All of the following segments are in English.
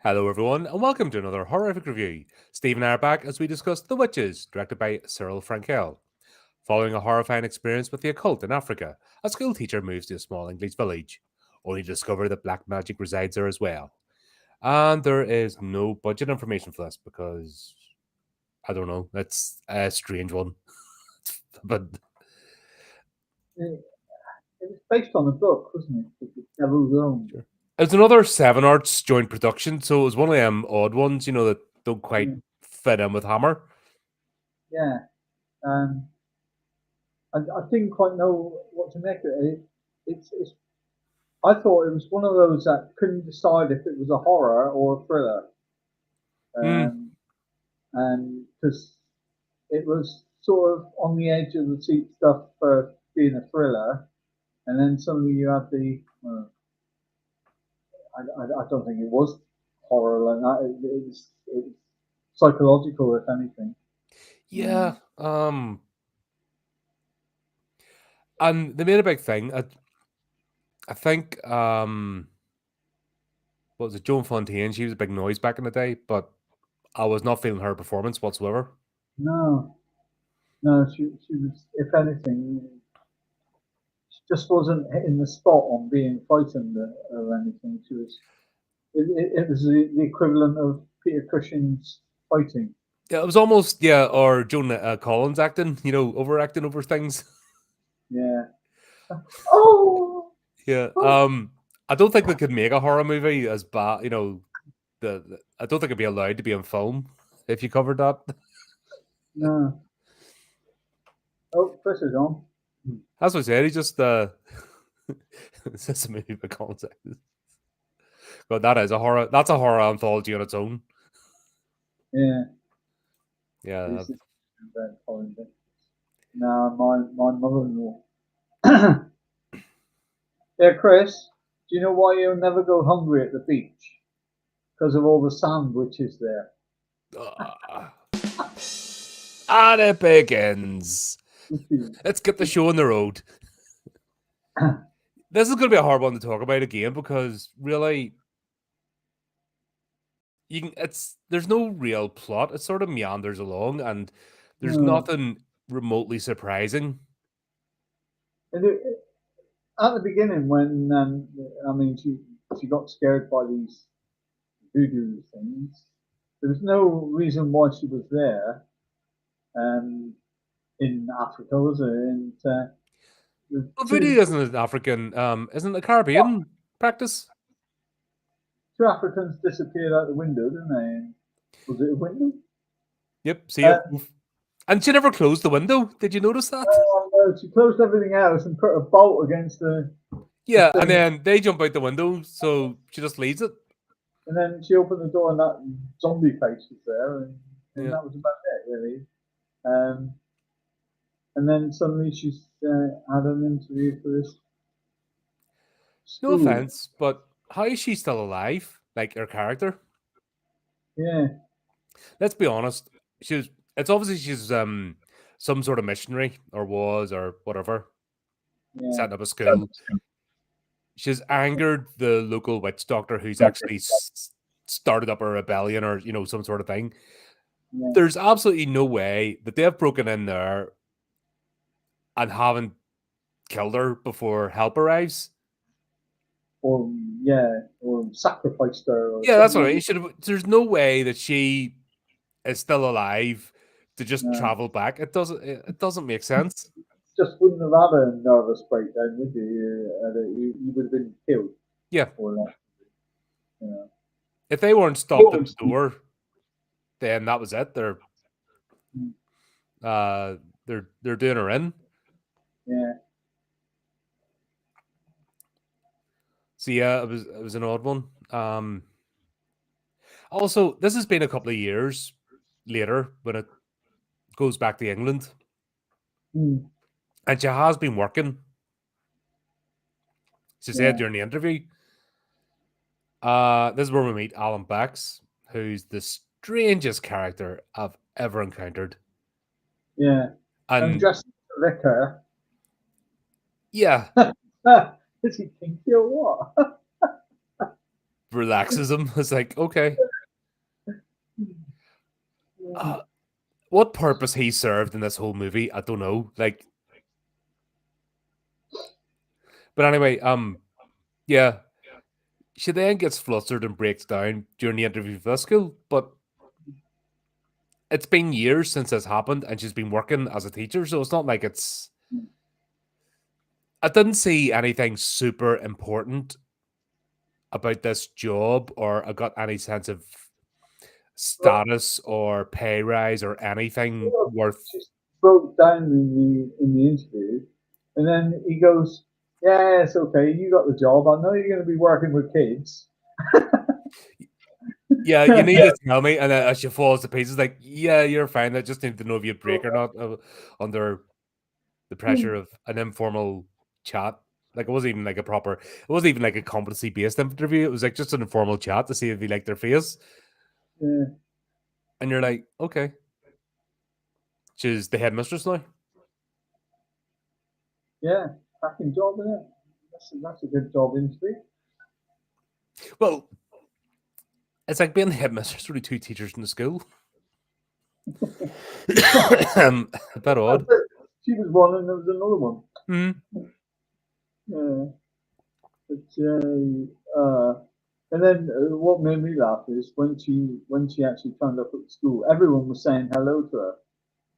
Hello, everyone, and welcome to another horrific review. Steve and I are back as we discuss The Witches, directed by Cyril Frankel. Following a horrifying experience with the occult in Africa, a school teacher moves to a small English village, only to discover that black magic resides there as well. And there is no budget information for this because, I don't know, that's a strange one. But It, it was based on a book, wasn't it? The Devil's Own. sure. It's another Seven Arts joint production, so it was one of them odd ones, that don't quite fit in with Hammer. Yeah. Um, I didn't quite know what to make of it. It's. I thought it was one of those that couldn't decide if it was a horror or a thriller. Hmm. And because it was sort of on the edge of the seat stuff for being a thriller, and then suddenly you had the. I don't think it was horror like that. It was psychological, if anything. Yeah. And they made a big thing. I think what was it, Joan Fontaine? She was a big noise back in the day, but I was not feeling her performance whatsoever. No, no, she was, if anything, she just wasn't hitting the spot on being frightened or anything. It was the equivalent of Peter Cushing's fighting. Yeah, it was almost or Joan Collins acting, overacting over things. Yeah. Oh, Yeah. oh. I don't think they could make a horror movie as bad. I don't think it'd be allowed to be on film if you covered that. No. Oh, Chris is on. That's what I said. He just it's just a movie by Collins. But that is a horror. That's a horror anthology on its own. Yeah. Yeah. This is about Colin. No, my mother-in-law. Yeah, Chris. Do you know why you'll never go hungry at the beach? Because of all the sandwiches there. And it begins. Let's get the show on the road. This is going to be a hard one to talk about again because really, there's no real plot. It sort of meanders along, and there's No. nothing remotely surprising. And at the beginning, when I mean, she got scared by these voodoo things. There was no reason why she was there in Africa, was there? And the Well, two voodoo isn't an African, isn't a Caribbean practice. two Africans disappeared out the window, didn't they? And was it a window? Yep, see Uh, it. And she never closed the window. Did you notice that? no, she closed everything else and put a bolt against the Yeah, and thing, then they jump out the window, so she just leaves it. and then she opened the door and that zombie face was there, and Yeah. that was about it, really. Um, and then suddenly she's had an interview for this No school. offense, but how is she still alive? Like her character? Yeah, Let's be honest. It's obviously she's some sort of missionary or was or whatever, yeah. setting up a school. She's angered the local witch doctor who's actually started up a rebellion or some sort of thing. Yeah. There's absolutely no way that they have broken in there and haven't killed her before help arrives. Or yeah, or sacrificed her or Yeah, that's what I something. mean. There's no way that she is still alive to just No, travel back. It doesn't make sense. just wouldn't have had a nervous breakdown, would you? You would have been killed Yeah. or that. You know. If they weren't stopped at the door, then that was it. Mm. Uh they're doing her in. Yeah, So yeah, it was an odd one. Also, this has been a couple of years later when it goes back to England, mm. and she has been working. She said Yeah, during the interview. This is where we meet Alan Bax, who's the strangest character I've ever encountered. yeah. And And dressed as a vicar. yeah, Is he kinky or what? relaxes him. It's like, okay. Yeah. What purpose he served in this whole movie, I don't know. Like, but anyway, yeah. She then gets flustered and breaks down during the interview for the school, but it's been years since this happened, and she's been working as a teacher, so it's not like it's. I didn't see anything super important about this job, or I got any sense of Well, status or pay rise or anything well, worth. she broke down in the interview, and then he goes, "Yeah, it's okay. You got the job. I know you're going to be working with kids." Yeah, you need to tell me, and then as she falls to pieces, like, yeah, you're fine. I just need to know if you break or not under the pressure of an informal chat. Like it wasn't even like a proper, it wasn't even like a competency based interview. It was like just an informal chat to see if you liked their face. Yeah, And you're like, okay, she's the headmistress now. yeah, cracking job, isn't it? That's a good job interview. Well, it's like being the headmistress, really two teachers in the school. A bit odd. She was one, and there was another one. Hmm. Yeah, but and then what made me laugh is when she actually turned up at school, everyone was saying hello to her.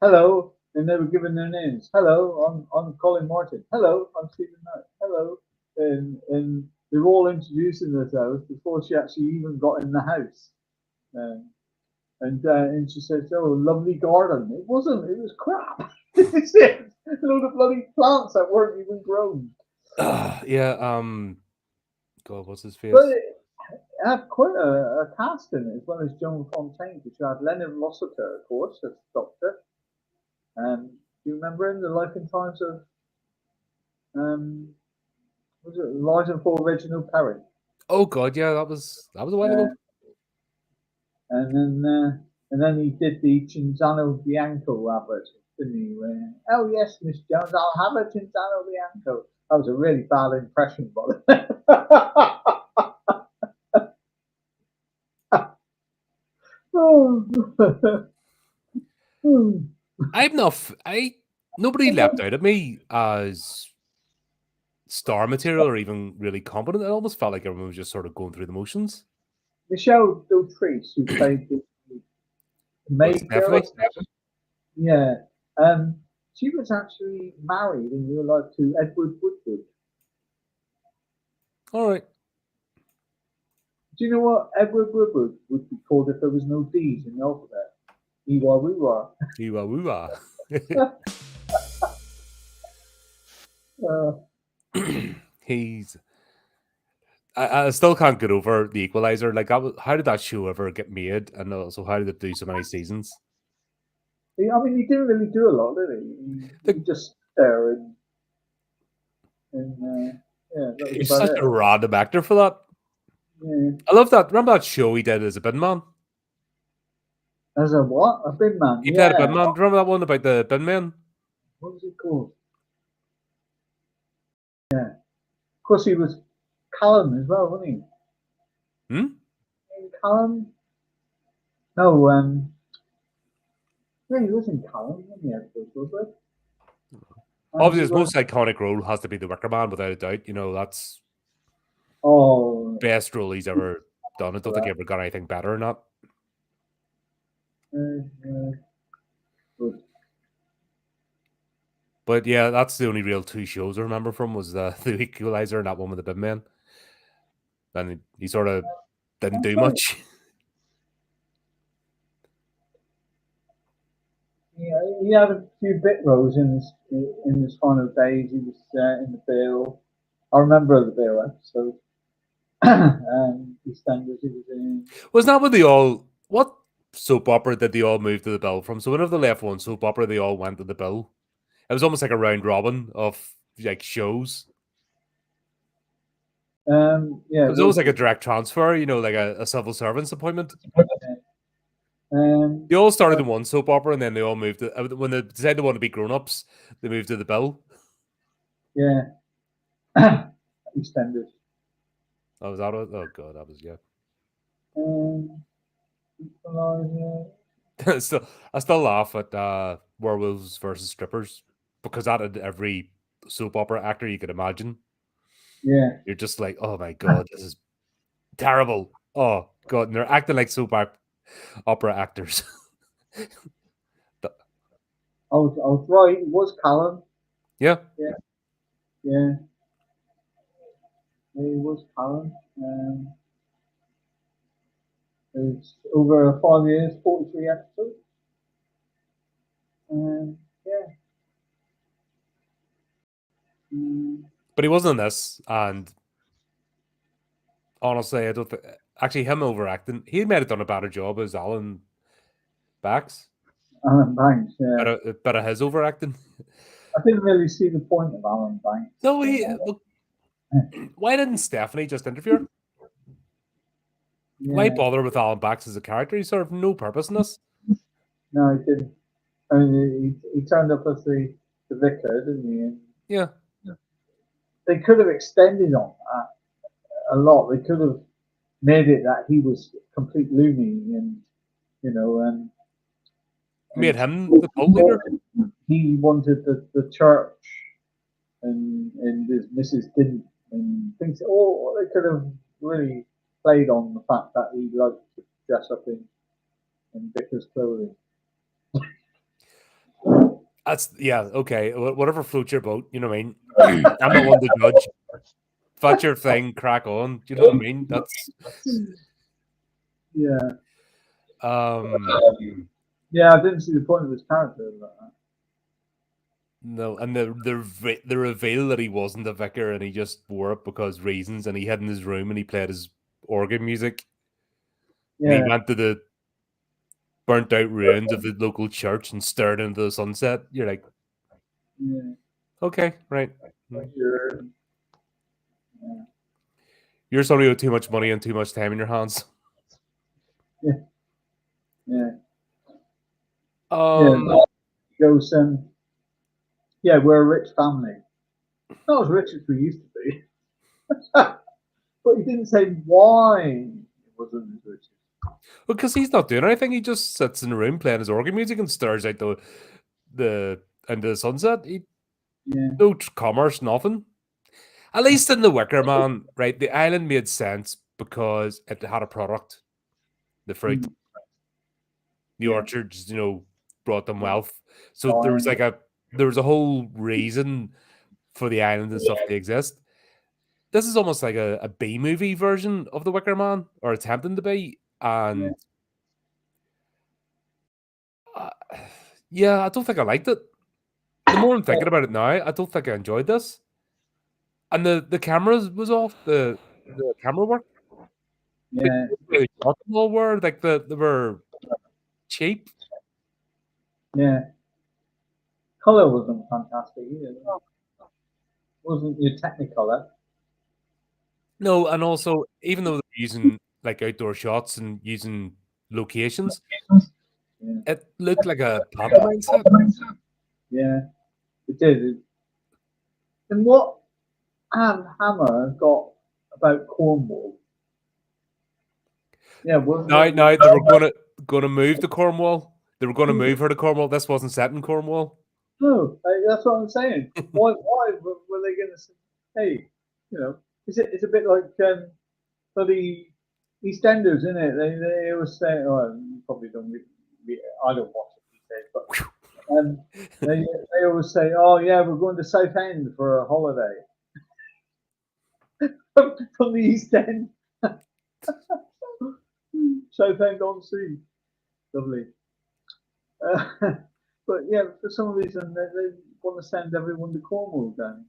Hello, and they were giving their names. Hello, I'm Colin Martin. Hello, I'm Stephen Knight. Hello, and they were all introducing themselves before she actually even got in the house. Um, and she said, "Oh, lovely garden." It wasn't. It was crap. It's a load of bloody plants that weren't even grown. Yeah. God, what's his But face? it had quite a cast in it, as well as Joan Fontaine, because you had Leonard Rossiter, of course, as Doctor. And do you remember in the life and times of um, was it Lies and Fall Reginald Perry? Oh God, yeah, that was a while Uh, ago. and then he did the Cinzano Bianco advert, didn't he? Where, oh yes, Miss Jones, I'll have a Cinzano Bianco. That was a really bad impression, but oh. I'm not. I nobody leapt out at me as star material or even really competent. It almost felt like everyone was just sort of going through the motions. Michelle Dautrice, who played the What, maid girl, Stephanie? yeah, she was actually married in real life to Edward Woodward. All right. Do you know what Edward Woodward would be called if there was no D's in the alphabet? Ewa Weewa. Woo woo. Uh, He's. I still can't get over the Equalizer. Like, how did that show ever get made? And also, how did it do so many seasons? I mean, he didn't really do a lot, did he? He Like, just there and yeah, that was he's about such it. a random actor for that. Yeah. I love that. Remember that show he did as a bin man? As a what? A big man? He played a bin Yeah. man. Remember that one about the bin man? What was it called? Of course, he was Callum as well, wasn't he? Hmm? Callum? No, yeah, he was in Callum, wasn't he? Edward Woodward. And Obviously, he his was. most iconic role has to be the Wicker Man, without a doubt. You know, that's Oh, best role he's ever done. I don't think he ever got anything better or not. good. But yeah, that's the only real two shows I remember from was the Equalizer and that one with the bin man. And he sort of didn't That's do right. much. Yeah, he had a few bit roles in his final days. He was in the Bill. I remember the Bill episode. EastEnders he was in. Wasn't that when they all what soap opera did they all move to the bill from? So whenever they left one soap opera, they all went to the bill. It was almost like a round robin of like shows. Yeah, It it was almost was. like a direct transfer, you know, like a civil servant's appointment. Um, They all started uh, in one soap opera and then they all moved to, when they decided they want to be grown ups, they moved to the bill. yeah, EastEnders. Oh, was that it? Oh god, that was yeah. still, I still laugh at werewolves versus strippers because that had every soap opera actor you could imagine. Yeah. You're just like, oh my god, this is terrible. Oh god, and they're acting like opera actors. I was right. It was Callum. Yeah. Yeah. Yeah. It was Callum. It's over 5 years, 43 episodes. Yeah. But he wasn't in this, and honestly, I don't think actually him overacting. He might have done a better job as Alan Bax, Alan Banks, yeah. but his overacting. I didn't really see the point of Alan Banks. No, look, why didn't Stephanie just interfere? Yeah. Why bother with Alan Bax as a character? He served no purpose in this. No, he didn't. I mean, he turned up as the vicar, didn't he? And Yeah. they could have extended on that a lot. They could have made it that he was complete loony and, and Made him the cult leader. he wanted the church and his missus didn't and things. Oh, they could have really played on the fact that he liked to dress up in vicar's clothing. That's okay. Whatever floats your boat, you know what I mean? I'm not one to judge. If that's your thing, crack on. Do you know what I mean? That's Yeah. Yeah, I didn't see the point of his character like that. No, and the reveal that he wasn't a vicar and he just wore it because reasons, and he hid in his room and he played his organ music. Yeah. And he went to the burnt out ruins of the local church and stared into the sunset. You're like, yeah. Okay, right. You're, You're somebody with too much money and too much time in your hands. Yeah. Yeah. Goes, yeah, we're a rich family. Not as rich as we used to be. But he didn't say why it wasn't as rich. Because he's not doing anything. He just sits in the room playing his organ music and stares out the into the sunset. No commerce, nothing. At least in the Wicker Man, right? The island made sense because it had a product, the fruit. The orchards, brought them wealth. So there was a whole reason for the island and stuff to exist. This is almost like a B movie version of the Wicker Man, or attempting to be. And I don't think I liked it. The more I'm thinking about it now, I don't think I enjoyed this. And the cameras was off, the camera work. Yeah. The all were like they were cheap. Yeah. Color wasn't fantastic either. Wasn't your Technicolor? No, and also even though they're using like outdoor shots and using locations, it looked like a pantomime set. Yeah, it did. And what Anne Hammer got about Cornwall? Yeah, wasn't Now it? they were gonna move to Cornwall. They were gonna move her to Cornwall. This wasn't set in Cornwall. No, that's what I'm saying. Why were they going to say, hey, it's a bit like for the EastEnders, isn't it? They always say, oh, you probably don't I don't watch it these days, but they always say, oh yeah, we're going to Southend for a holiday from the East End. Southend on Sea, lovely. But yeah, for some reason they want to send everyone to Cornwall then.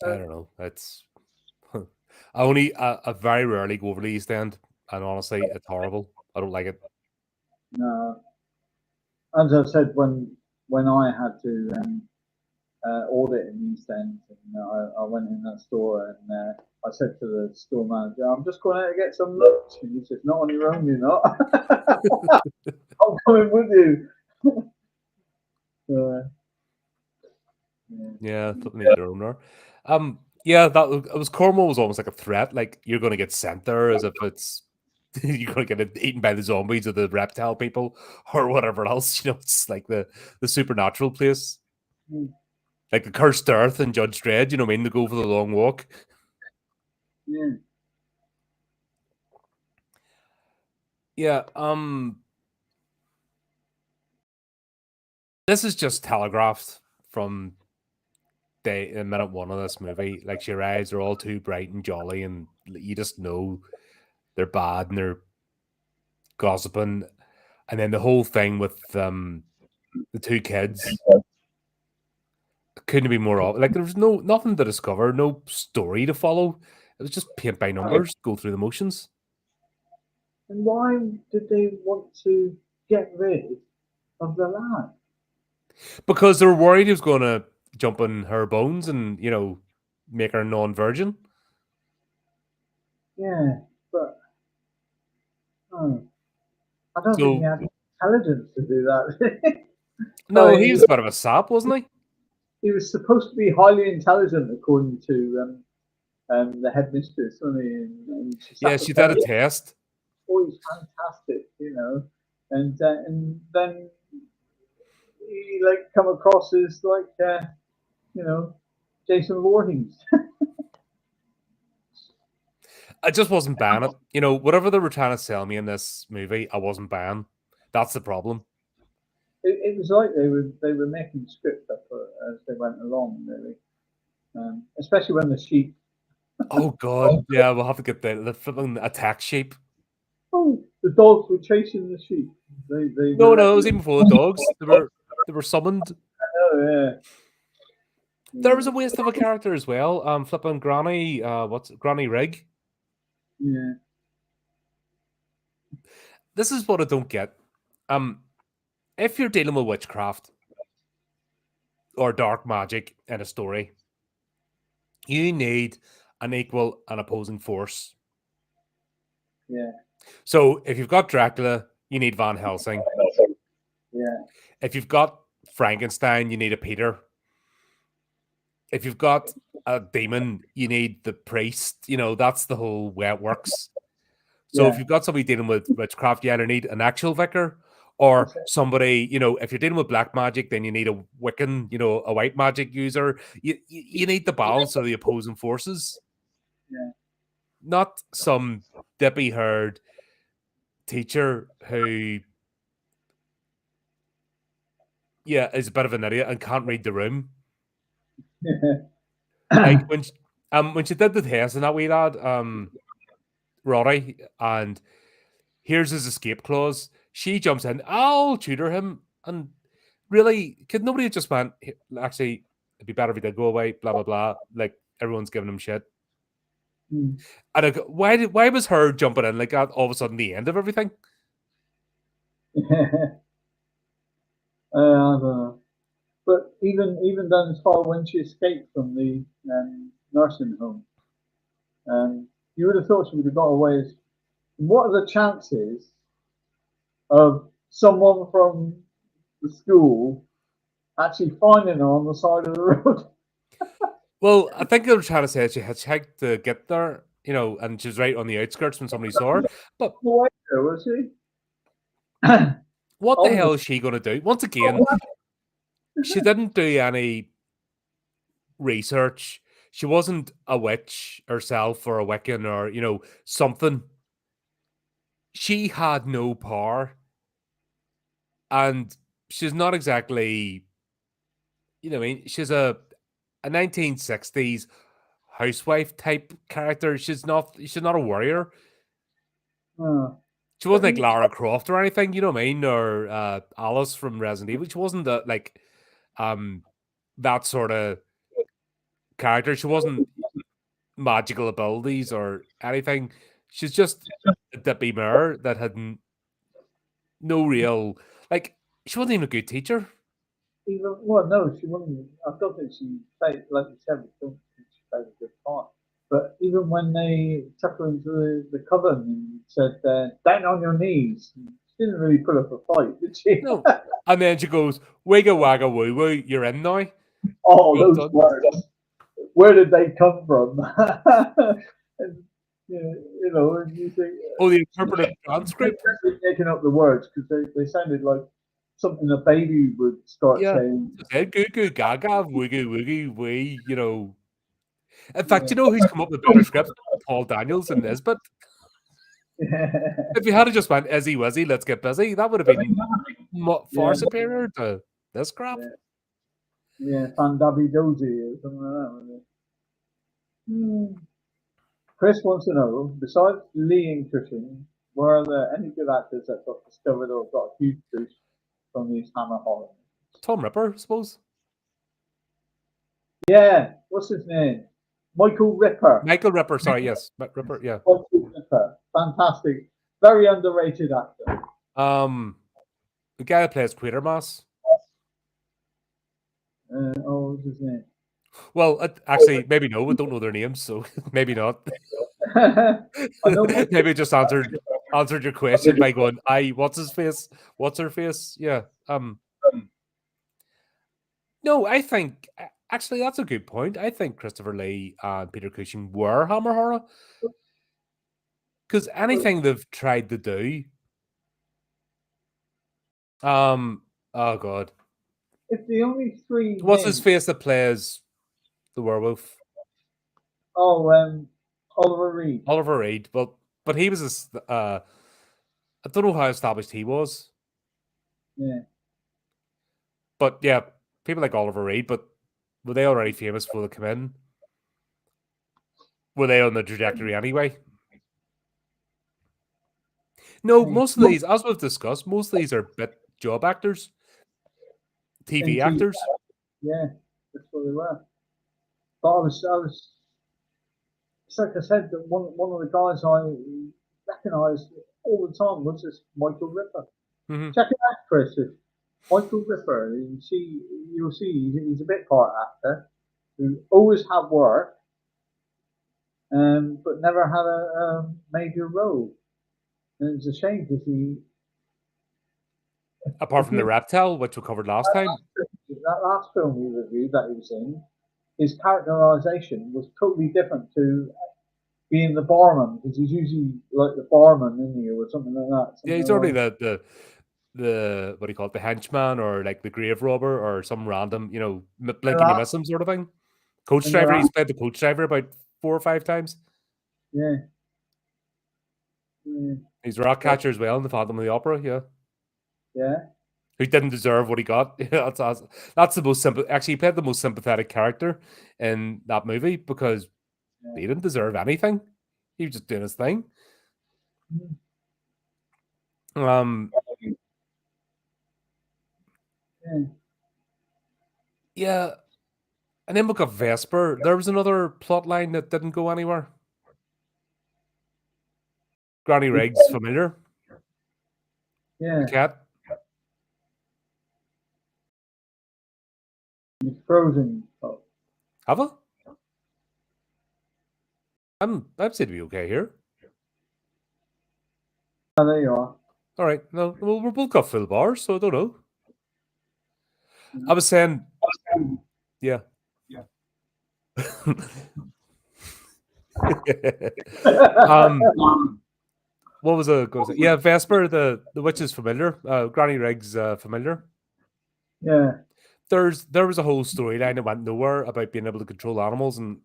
I don't know. It's I very rarely go over the East End, and honestly, it's horrible. I don't like it. No, as I said, when I had to audit in East End, I went in that store and I said to the store manager, "I'm just going out to get some lunch," and he said, "Not on your own, you're not. I'm coming with you." Yeah, put me in their own there. Yeah, it was Cornwall was almost like a threat. Like you're going to get sent there as if it's you're going to get eaten by the zombies or the reptile people or whatever else. It's like the supernatural place, Mm, like the cursed earth and Judge Dredd. You know what I mean? To go for the long walk. yeah. Yeah. This is just telegraphed from minute one of this movie. Like your eyes are all too bright and jolly, and you just know they're bad and they're gossiping. And then the whole thing with the two kids couldn't be more like there was nothing to discover, no story to follow. It was just paint by numbers, go through the motions. And why did they want to get rid of the lad? Because they were worried he was gonna jump on her bones and, make her non-virgin. Yeah, but oh, I don't think he So had intelligence to do that. I no, he mean, was a bit of a sap, wasn't he? he was supposed to be highly intelligent, according to the headmistress, wasn't he? And she Yeah, sat she with did a him. test. Oh, he's fantastic, and then he like come across as like you know Jason Voorhees. I just wasn't buying it. Whatever they were trying to sell me in this movie, I wasn't buying. That's the problem. It was like they were making script up as they went along, really. Especially when the sheep. Oh god, yeah, we'll have to get the flipping attack sheep. Oh, the dogs were chasing the sheep. They No, were no, let. it was even before the dogs. They were summoned. Oh yeah, There was a yeah, waste of a character as well. Flipping Granny, what's it, Granny Rig? yeah. This is what I don't get. Um, if you're dealing with witchcraft or dark magic in a story, you need an equal and opposing force. Yeah, So if you've got Dracula, you need Van Helsing. yeah, If you've got Frankenstein, you need a Peter. If you've got a demon, you need the priest. That's the whole way it works. So if yeah. you've got somebody dealing with witchcraft, you either need an actual vicar or That's it. somebody, if you're dealing with black magic, then you need a Wiccan, a white magic user. You need the balance of the opposing forces, Yeah, not some dippy haired teacher who, yeah, is a bit of an idiot and can't read the room. Like when she did the test and that wee lad, Roddy, and here's his escape clause. She jumps in, I'll tutor him. And really, could nobody have just went, actually, it'd be better if he did go away, blah, blah, blah. Like, everyone's giving him shit. Mm. And why was her jumping in like that all of a sudden the end of everything? I don't know. But even done as far when she escaped from the nursing home, you would have thought she would have got away. What are the chances of someone from the school actually finding her on the side of the road? Well, I think they were trying to say she hitchhiked to get there, and she was right on the outskirts when somebody saw her. But Away there, was she? what the hell Obviously. is she going to do? Once again, she didn't do any research. She wasn't a witch herself or a Wiccan or, something. She had no power. And she's not exactly, I mean, she's a 1960s housewife type character. She's not a warrior. Uh, She but wasn't like Lara Croft or anything, you know what I mean? Or Alice from Resident Evil. She wasn't like um that sort of character. She wasn't magical abilities or anything. She's just a dippy mare that had no real like. She wasn't even a good teacher. even well, no, she wouldn't. I don't think she played, like you said, I don't think she played a good part. But even when they took her into the coven and said, "Down on your knees," she didn't really put up a fight, did she? No. And then she goes, "Wigga wagga woo woo, you're in now." Oh, Well those done. words! where did they come from? And and you think Oh, the interpretive transcript. making up the words because they sounded like something a baby would start Yeah. saying. Goo goo gaga, woogie woogie wee, In fact, Yeah. who's come up with better scripts? Paul Daniels and Nisbet. If you had just went Izzy Wizzy, let's get busy, that would have been far Yeah, superior to this crap. yeah, Fandabi Dozy or something like that. Wasn't it? Chris wants to know, besides Lee and Cushing, were there any good actors that got discovered or got a huge boost from these Hammer horror? Tom Ripper, I suppose. Yeah, what's his name? Michael Ripper. Michael Ripper, sorry, yes. Ripper, yeah. Michael Ripper. Fantastic. Very underrated actor. The guy that plays Quatermass. What's his name? Well, actually, maybe no, we don't know their names, so maybe not. I know Maybe it just answered your question by going, what's his face? What's her face? Yeah. No, I think actually that's a good point. I think Christopher Lee and Peter Cushing were Hammer horror. Because anything they've tried to do. Oh god. If the only three What's names, his face that plays the werewolf? Oliver Reed. Oliver Reed. But he was I don't know how established he was. Yeah. But yeah, people like Oliver Reed, but were they already famous before they come in? Were they on the trajectory anyway? No, most of these, as we've discussed, most of these are bit job actors, TV actors. Yeah, that's what they were. But I was, it's like I said, that one of the guys I recognised all the time was this Michael Ripper. Mm-hmm. Check it out, Chris. Michael Ripper. You'll see he's a bit part actor who always had work, but never had a major role. And it's a shame because Apart from the reptile, which we covered last time. That last film we reviewed that he was in, his characterization was totally different to being the barman because he's usually like the barman in here or something like that. Yeah, he's already the what do you call it, the henchman or like the grave robber or some random, blink and you miss him sort of thing. Coach driver, he's played the coach driver about 4 or 5 times. Yeah. He's rock catcher as well in the Phantom of the Opera, yeah. Yeah. Who didn't deserve what he got. That's the most simple. Actually, he played the most sympathetic character in that movie because he didn't deserve anything. He was just doing his thing. Yeah. And then we got Vesper. There was another plot line that didn't go anywhere. Granny Riggs, familiar? Yeah. The cat. He's frozen. Have I? I'd say to be okay here. Oh, there you are. All right. No, well, we're both got full bars, so I don't know. I was saying, yeah. What was I going to say? Yeah, Vesper, the witch is familiar. Granny Riggs, familiar. Yeah. There was a whole storyline that went nowhere about being able to control animals and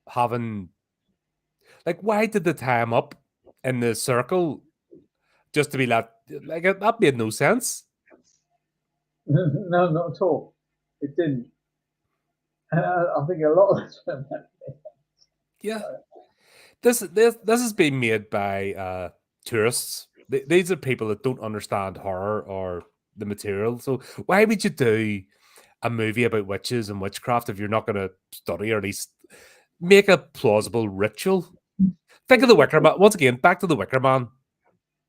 having, like, why did they tie him up in the circle just to be like that made no sense. No, not at all. It didn't. I think a lot of them. Yeah. This is being made by tourists. These are people that don't understand horror or the material. So why would you do a movie about witches and witchcraft if you're not going to study or at least make a plausible ritual? Think of the Wicker Man. Once again, back to the Wicker Man.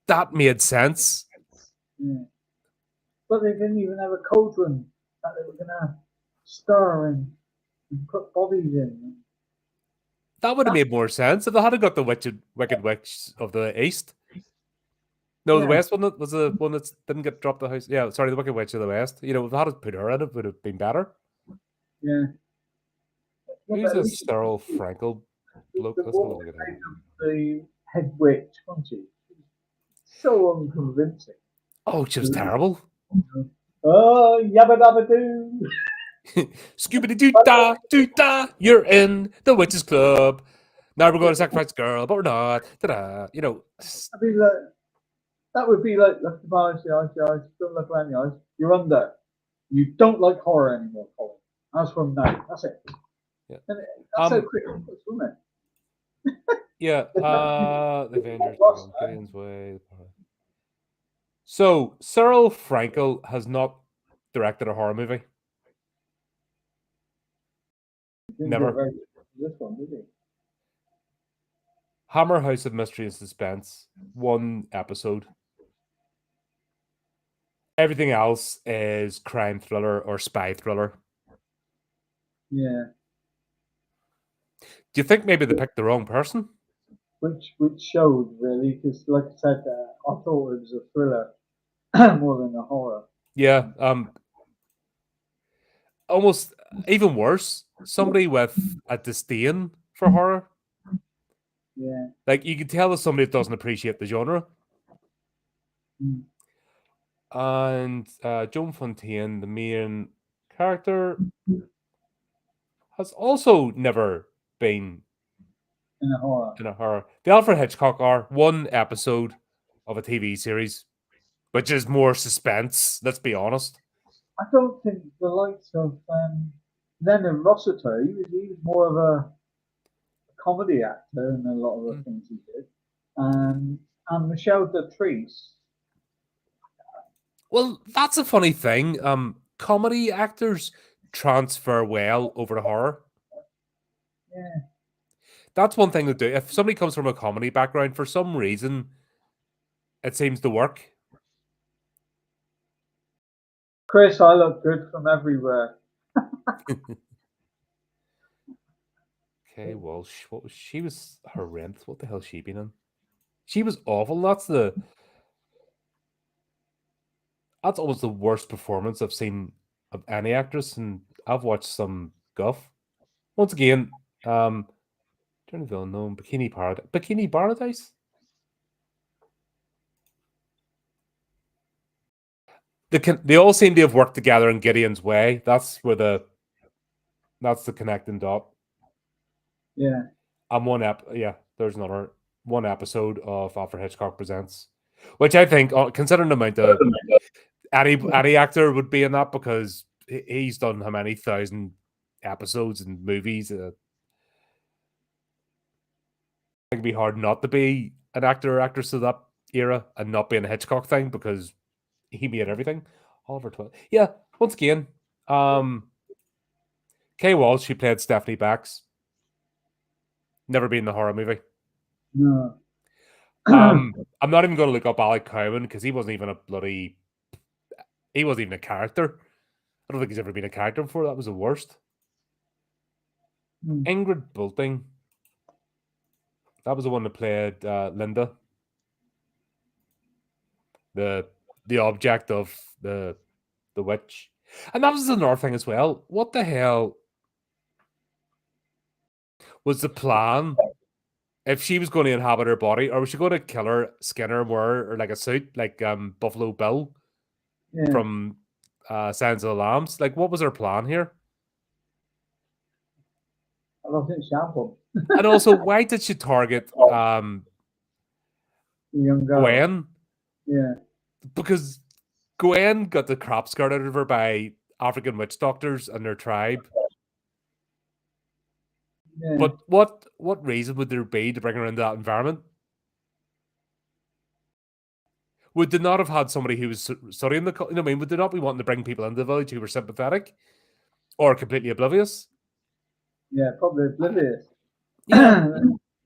That made sense. Yeah. But they didn't even have a cauldron that they were going to stir and put bodies in. That would have made more sense if they had got the Wicked Witch of the East. No, the West one was the one that didn't get dropped the house. Yeah, sorry, the Wicked Witch of the West. If they had put her in, it would have been better. Yeah. Yeah, Who's but at this least Cyril Frankel bloke? the Let's have a woman look at him. played the head witch, wasn't she? So unconvincing. Oh, she was terrible. Oh, yabba dabba doo. Scooby doo da doo da. You're in the witches club. Now we're going to sacrifice a girl, but we're not. Da-da. You know. I mean, like, that would be like, look the eyes, the eyes, don't look around the eyes. You're under. You don't like horror anymore, Colin. As from now, that's it. Yeah. And that's how quick it was, wasn't it? Yeah. If that- The Avengers. lost that, Gideon's Way. So Cyril Frankel has not directed a horror movie. didn't do it Never. very good for this one, did he? Hammer House of Mystery and Suspense. One episode. Everything else is crime thriller or spy thriller. Yeah. Do you think maybe they picked the wrong person? Which showed really, because like I said, I thought it was a thriller more than a horror. Yeah. Almost even worse. Somebody with a disdain for horror. Yeah. Like you can tell that somebody doesn't appreciate the genre. Mm. And Joan Fontaine, the main character, has also never been In a horror. in a horror. The Alfred Hitchcock are one episode of a TV series, which is more suspense. Let's be honest. I don't think the likes of Leonard Rossiter, he was more of a comedy actor in a lot of the Mm. things he did. And Michelle Doctrice, Well, that's a funny thing. Comedy actors transfer well over to horror. yeah. That's one thing to do. If somebody comes from a comedy background, for some reason, it seems to work. Chris, I look good from everywhere. Kay Walsh, what was she? Was horrendous. What the hell she been in? She was awful. That's almost the worst performance I've seen of any actress, and I've watched some guff. Once again, Journey to Unknown, Bikini Paradise. They all seem to have worked together in Gideon's Way. That's the connecting dot. Yeah. And there's another one episode of Alfred Hitchcock Presents, which I think, considering the amount of any actor would be in that, because he's done how many thousand episodes and movies. I think it'd be hard not to be an actor or actress of that era and not be in a Hitchcock thing, because he made everything. Oliver Twist. Yeah, once again, Kay Walsh, she played Stephanie Bax. Never been in a horror movie. No. I'm not even going to look up Alec Cowan, because he wasn't even a character. I don't think he's ever been a character before. That was the worst. Mm. Ingrid Bulting. That was the one that played Linda, the object of the witch. And that was another thing as well. What the hell was the plan? If she was going to inhabit her body, or was she going to kill her, skin her, wear her like a suit, like Buffalo Bill Yeah. from Silence of the Lambs? Like, what was her plan here? I don't think Shamble, And also, why did she target the young girl. Gwen? Yeah. Because Gwen got the crap scared out of her by African witch doctors and their tribe. Yeah. But what reason would there be to bring her into that environment? Would they not have had somebody who was studying I mean, would they not be wanting to bring people into the village who were sympathetic or completely oblivious? Yeah, probably oblivious. Yeah.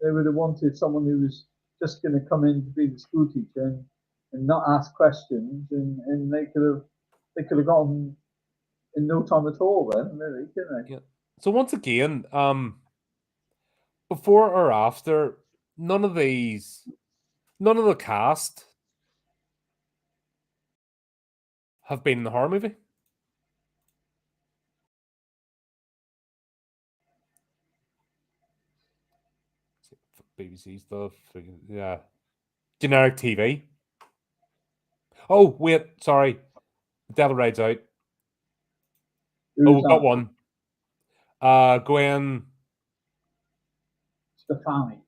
They would have wanted someone who was just going to come in to be the school teacher and not ask questions, and they could have gotten in no time at all. Then really, couldn't they? Yeah. So once again, before or after, none of the cast have been in the horror movie. BBC stuff. Yeah. Generic TV. Oh, wait, sorry. The Devil Rides Out. Oh, Who's we've got that? one. Gwen Stefani.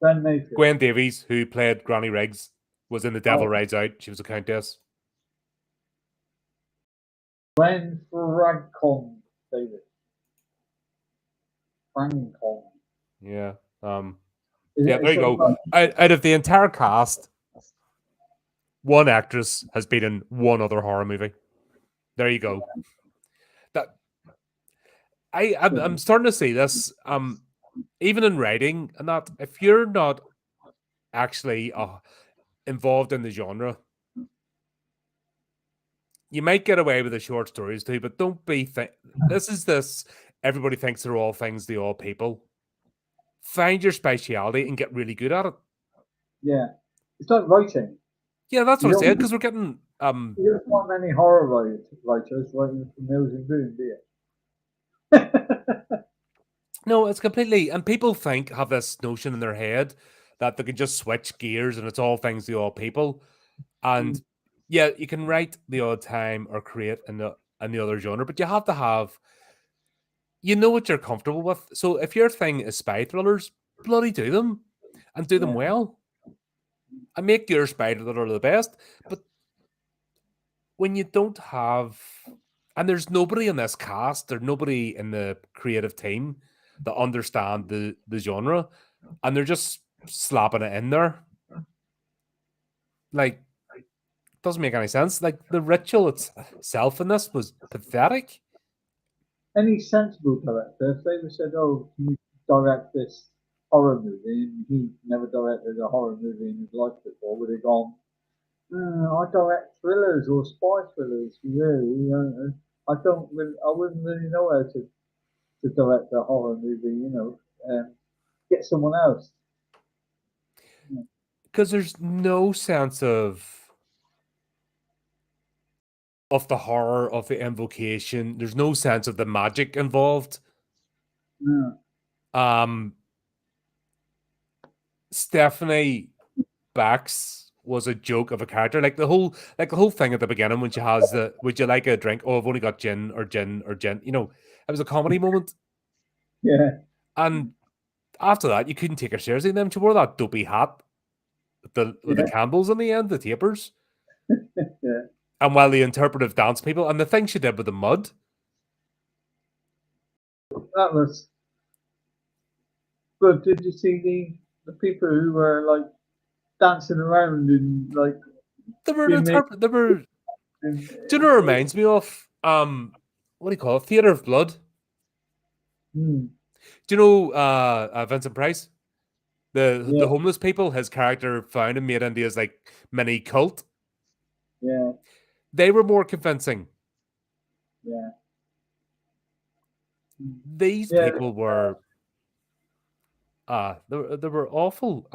Gwen Mayfield. Gwen Davies, who played Granny Riggs, was in The Devil Oh, Rides Out. She was a countess. Gwen Francom, David. Francom. Yeah. Um. Is Yeah. it, There you so, go. Out of the entire cast, one actress has been in one other horror movie. There you go. That I'm starting to see this. Even in writing and that, if you're not actually involved in the genre, you might get away with the short stories too. But don't be. This is this. Everybody thinks they're all things to all people. Find your speciality and get really good at it. yeah. It's like writing. Yeah, that's You what I said. don't, Because we're getting you don't want many horror writers writing for Mills and Boone, do you? no, it's completely. And people have this notion in their head that they can just switch gears and it's all things to all people. And yeah, you can write the odd time or create in the other genre, but you have to have what you're comfortable with. So if your thing is spy thrillers, bloody do them and do them Yeah. well. And make your spy thriller the best. But when you don't have, and there's nobody in this cast, there's nobody in the creative team that understand the genre, and they're just slapping it in there. Like, doesn't make any sense. Like the ritual itself in this was pathetic. Any sensible director, if they said, "Oh, can you direct this horror movie?" and he never directed a horror movie in his life before, would have gone, "I direct thrillers or spy thrillers, really. I don't really, I wouldn't really know how to direct a horror movie, get someone else." Because there's no sense of the horror of the invocation. There's no sense of the magic involved. Yeah, Um, Stephanie Bax was a joke of a character. Like the whole thing at the beginning when she has the "Would you like a drink?" Oh, I've only got gin or gin or gin. It was a comedy moment. yeah, And after that, you couldn't take her seriously. And then she wore that dopey hat with the yeah, candles on the end, the tapers. yeah. And while the interpretive dance people and the thing she did with the mud. That was good. Did you see the people who were like dancing around and like They were an being made? interpret. They were. Do you know what it reminds me of? What do you call it? Theater of Blood. Hmm, Do you know Vincent Price? The yeah, homeless people, his character found and made into his like mini cult. yeah, They were more convincing. yeah, These yeah. people were they were awful.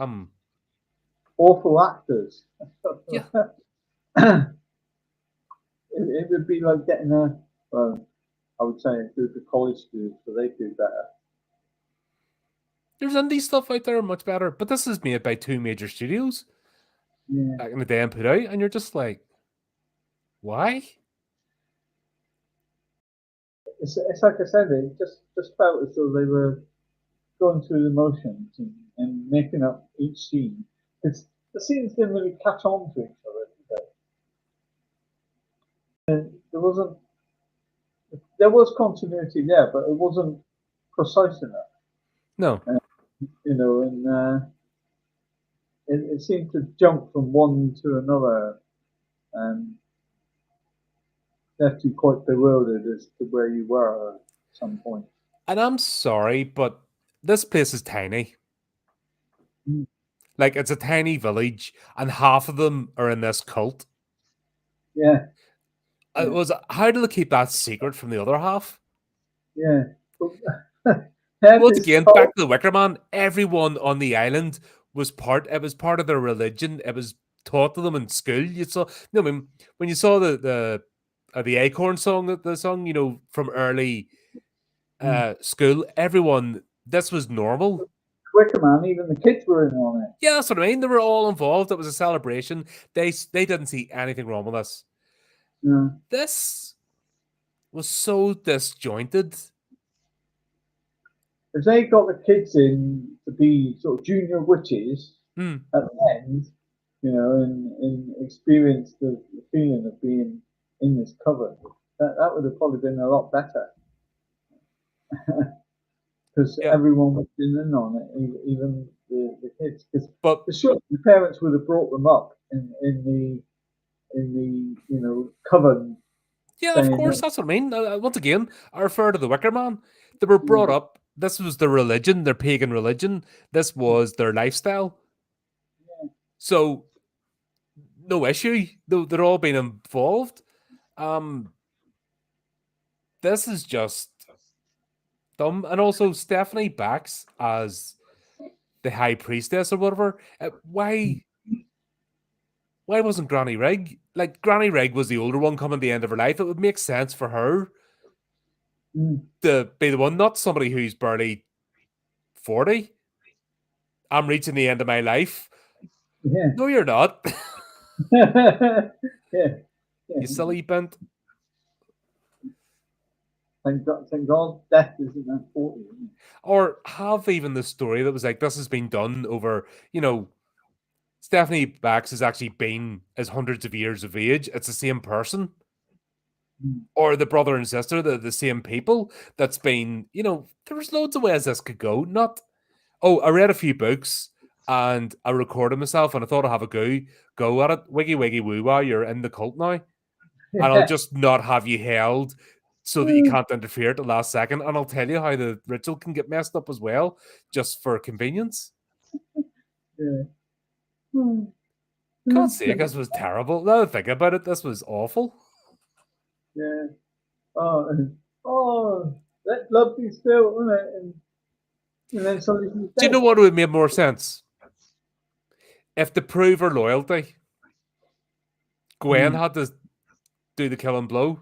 Awful actors. Yeah. It would be like getting well, I would say a group of college students, so they do better. There's indie stuff out there much better, but this is made by two major studios Yeah, back in the day and put out, and you're just like, why? it's like I said, it just felt as though they were going through the motions and making up each scene. The scenes didn't really catch on to each other. Did they? And there was continuity there, but it wasn't precise enough. No. And it seemed to jump from one to another and left you quite bewildered as to where you were at some point. And I'm sorry, but this place is tiny. Mm. Like it's a tiny village, and half of them are in this cult. Yeah, It yeah, was how do they keep that secret from the other half? yeah. They had Once this again, cult. back to the Wicker Man. Everyone on the island was part. It was part of their religion. It was taught to them in school. You saw, I mean, when you saw the Acorn song, the song, from early Mm. school, everyone this was normal. Wicker Man, even the kids were in on it. Yeah, that's what I mean. They were all involved. It was a celebration. They didn't see anything wrong with this. Yeah. This was so disjointed. If they got the kids in to be sort of junior witches Hmm. at the end, and experience the feeling of being in this cover, that would have probably been a lot better. Because Yeah, everyone was in on it, even the kids. Because but sure, the parents would have brought them up in the coven, yeah, of saying course, that, that's what I mean. Once again, I refer to the Wicker Man. They were brought up. This was their religion, their pagan religion. This was their lifestyle. So no issue. They're all being involved. Um, this is just dumb. And also, Stephanie Bax as the high priestess or whatever. Why wasn't Granny Rigg? Like Granny Rigg was the older one coming to the end of her life. It would make sense for her to be the one, not somebody who's barely 40. I'm reaching the end of my life. yeah, No, you're not. yeah, yeah. You silly bent. Thank God, death isn't that 40. Isn't Or have even the story that was like, this has been done over, Stephanie Bax has actually been as hundreds of years of age. It's the same person. Or the brother and sister, the same people. That's been, there's loads of ways this could go. Not, oh, I read a few books and I recorded myself and I thought I'd have a go at it. Wiggy wiggy woo wah, you're in the cult now. And I'll Yeah. just not have you held so that you can't interfere at the last second. And I'll tell you how the ritual can get messed up as well, just for convenience. Yeah. God's sake, this was terrible. Now that I think about it, this was awful. Yeah. Let love be still, isn't it? And then somebody's Do you dead. know what would make more sense? If to prove her loyalty, Gwen had to do the killing blow.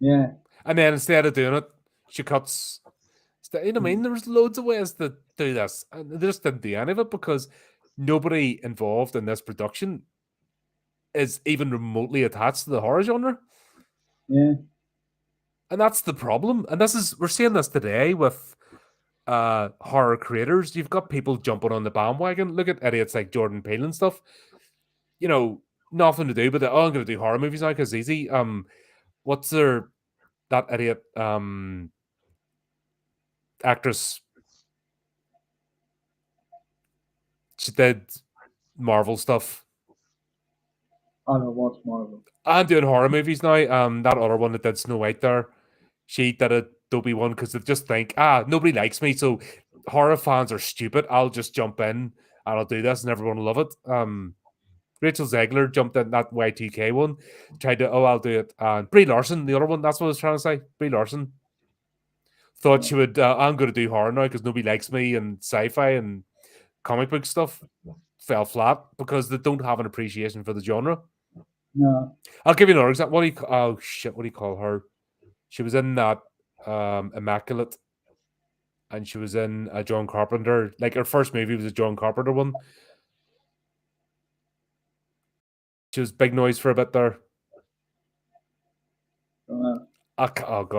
Yeah. And then instead of doing it, she cuts. You know what I mean? There was loads of ways to do this. And they just didn't do any of it because nobody involved in this production is even remotely attached to the horror genre. Yeah. And that's the problem. And we're seeing this today with horror creators. You've got people jumping on the bandwagon. Look at idiots like Jordan Peele and stuff. Nothing to do but I'm going to do horror movies now because it's easy. What's that idiot actress? She did Marvel stuff. I don't watch Marvel. I'm doing horror movies now. That other one that did Snow White there, she did a dopey one because they just think, nobody likes me, so horror fans are stupid. I'll just jump in and I'll do this and everyone will love it. Rachel Zegler jumped in that Y2K one, tried to, I'll do it. And Brie Larson, the other one, that's what I was trying to say. Brie Larson thought she would, I'm going to do horror now because nobody likes me and sci-fi and comic book stuff. Fell flat because they don't have an appreciation for the genre. No. I'll give you another example. What do you call her? She was in that Immaculate, and she was in a John Carpenter. Like her first movie was a John Carpenter one. She was big noise for a bit there. Oh God, I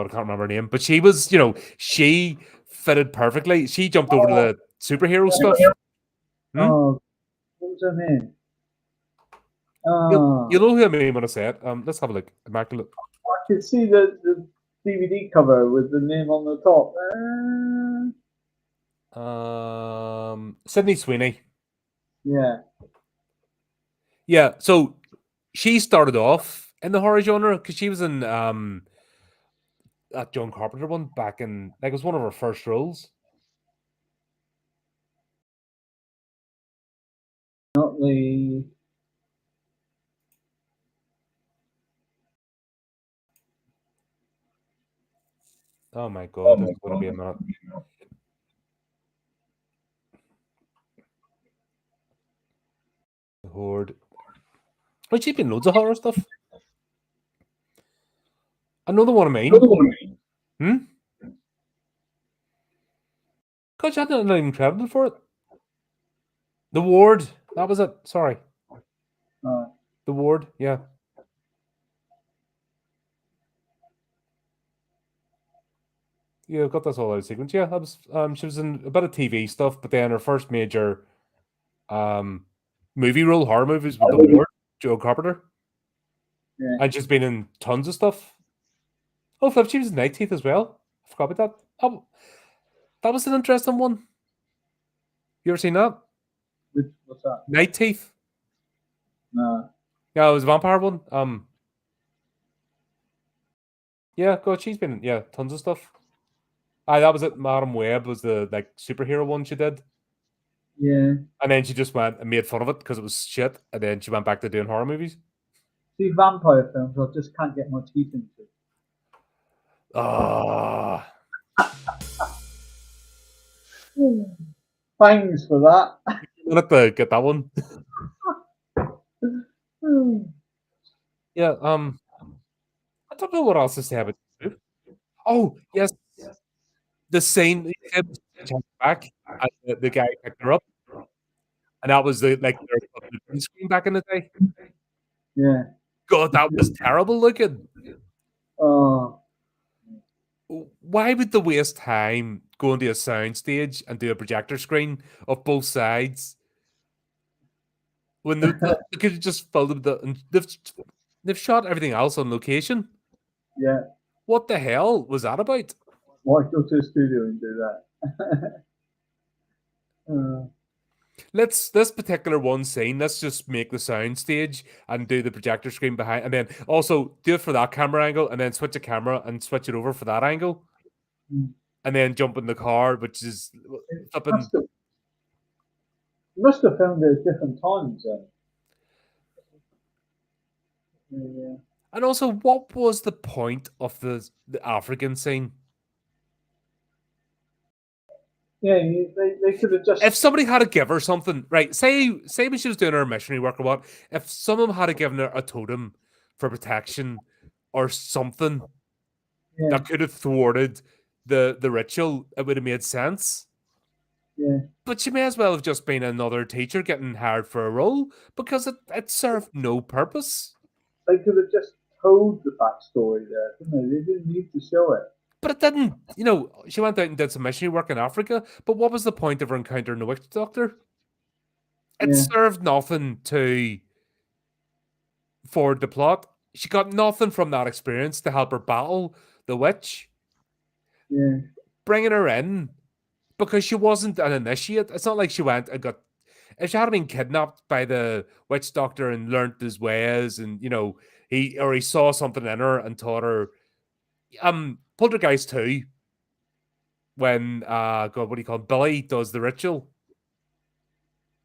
can't remember her name. But she was, she fitted perfectly. She jumped over to the superhero stuff. Oh, what was her name? You'll know who I mean when I say it. Let's have a look. Immaculate. I could see the DVD cover with the name on the top. Sydney Sweeney. Yeah. Yeah, so she started off in the horror genre because she was in that John Carpenter one back in, like, it was one of her first roles. Not the. Oh my God, this is going to be a minute. The Horde. Oh, she's been loads of horror stuff. Another one I mean. God, you hadn't even credited for it. The Ward. That was it. Sorry. The Ward. Yeah. Yeah, got this all out of sequence. Yeah, that was. She was in a bit of TV stuff, but then her first major, movie role, horror movies with The Ward, Joe Carpenter, Yeah. and she's been in tons of stuff. Oh, flip, she was in Night Teeth as well. I forgot about that. Oh, that was an interesting one. You ever seen that? What's that? Night Teeth. No. Yeah, it was a vampire one. Yeah, God, she's been in tons of stuff. Aye, that was it. Madam Web was the superhero one she did. Yeah. And then she just went and made fun of it because it was shit. And then she went back to doing horror movies. See, vampire films, I just can't get my teeth into. Ah, Thanks for that. I'll have to get that one. Yeah. I don't know what else to say about this. Oh yes, the scene back, and the guy picked her up, and that was the green screen back in the day. Yeah. God, that was terrible looking. Oh. Why would they waste time going to a sound stage and do a projector screen of both sides when they could have just filmed it? And they've shot everything else on location. Yeah. What the hell was that about? Why go to a studio and do that? This particular one scene, let's just make the sound stage and do the projector screen behind, and then also do it for that camera angle, and then switch the camera and switch it over for that angle, and then jump in the car, which is flipping. You must have filmed it at different times then. Yeah. And also, what was the point of the African scene? Yeah, they could have just. If somebody had to give her something, right? Say when she was doing her missionary work or what, if someone had given her a totem for protection or something that could have thwarted the ritual, it would have made sense. Yeah. But she may as well have just been another teacher getting hired for a role because it served no purpose. They could have just told the backstory there, didn't they? They didn't need to show it. But it didn't. She went out and did some missionary work in Africa, but what was the point of her encountering the witch doctor? It served nothing to forward the plot. She got nothing from that experience to help her battle the witch. Yeah. Bringing her in because she wasn't an initiate. It's not like she went and got. If she had been kidnapped by the witch doctor and learnt his ways, and he saw something in her and taught her. Poltergeist 2, when God, what do you call it? Billy does the ritual,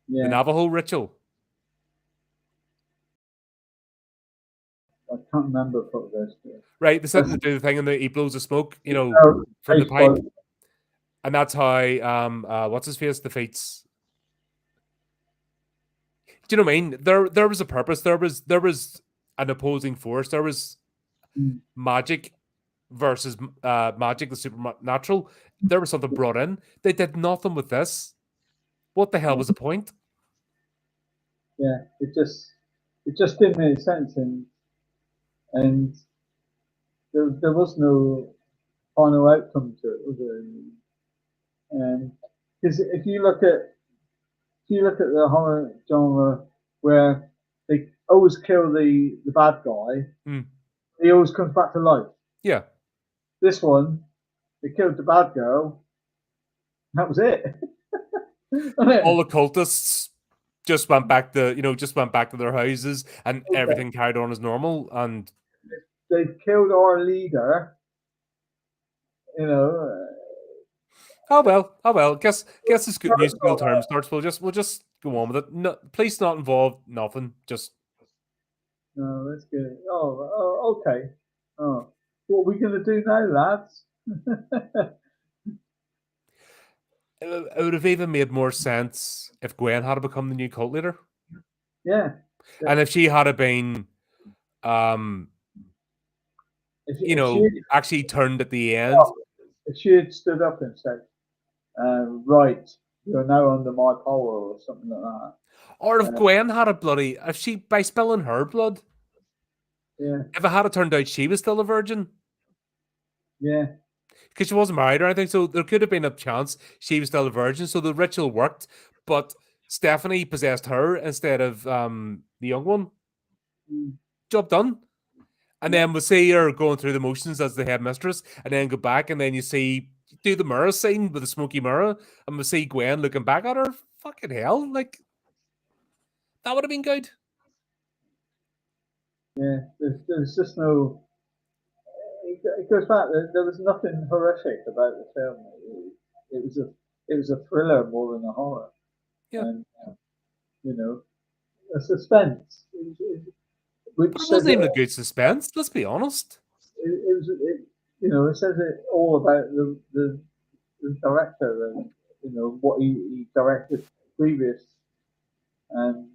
the Navajo ritual. I can't remember what this is. Right, they sit and do the thing, and he blows the smoke, from the pipe, and that's how what's his face defeats. Do you know what I mean? There was a purpose. There was an opposing force. There was magic versus magic, the supernatural. There was something brought in. They did nothing with this. What the hell was the point? Yeah, it just didn't make sense, and there was no final outcome to it, was there? And because if you look at the horror genre where they always kill the bad guy, he always comes back to life. Yeah. This one, they killed the bad girl. That was it. All the cultists just went back to their houses, and everything carried on as normal. And they killed our leader. Oh well. Guess it's good news. School term starts. We'll just go on with it. No, police not involved. Nothing. Just. No, that's good. Oh, okay. Oh, what are we going to do now, lads? It would have even made more sense if Gwen had become the new cult leader. Yeah. And if she had been, actually turned at the end. If she had stood up and said, right, you're now under my power or something like that. Or if Gwen had a bloody, if she, by spilling her blood, Yeah, if it had turned out she was still a virgin, yeah, because she wasn't married or anything, so there could have been a chance she was still a virgin, so the ritual worked, but Stephanie possessed her instead of the young one. mm, Job done. And yeah, then we see her going through the motions as the headmistress, and then go back, and then you see do the mirror scene with the smoky mirror, and we see Gwen looking back at her. Fucking hell, like that would have been good. yeah. There's just no. It goes back. There was nothing horrific about the film. It was a thriller more than a horror, Yeah, and you know, a suspense, which but it says wasn't even a good suspense. Let's be honest. it was you know, it says it all about the director and you know what he directed previous, and